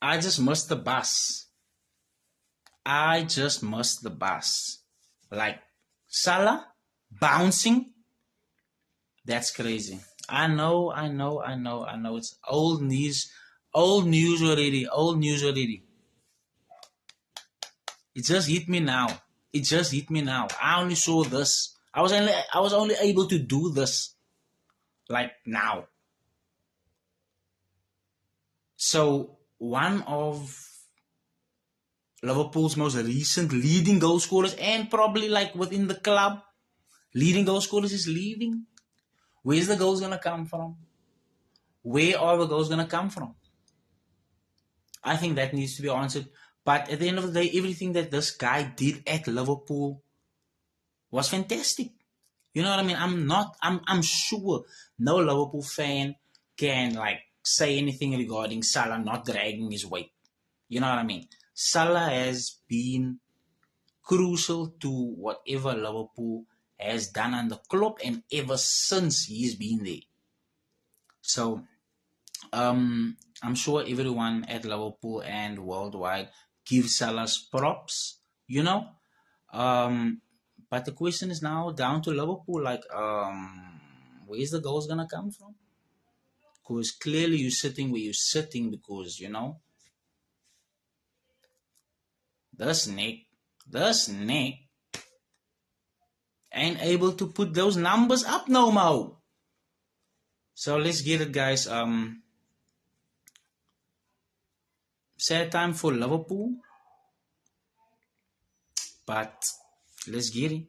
I just missed the bus. I just missed the bus. Like Salah bouncing. That's crazy. I know. It's old news already. Old news already. It just hit me now. It just hit me now. I only saw this. I was only able to do this like now. So one of Liverpool's most recent leading goal scorers and probably like within the club, leading goal scorers is leaving. Where's the goals gonna come from? Where are the goals gonna come from? I think that needs to be answered. But at the end of the day, everything that this guy did at Liverpool was fantastic. You know what I mean? I'm sure no Liverpool fan can like say anything regarding Salah not dragging his weight. You know what I mean? Salah has been crucial to whatever Liverpool has done under Klopp and ever since he's been there. So I'm sure everyone at Liverpool and worldwide gives Salah's props, you know. But the question is now down to Liverpool, like, where's the goals gonna come from? Because clearly you're sitting where you're sitting because this Nick ain't able to put those numbers up no more. So let's get it, guys. Sad time for Liverpool, but let's get it.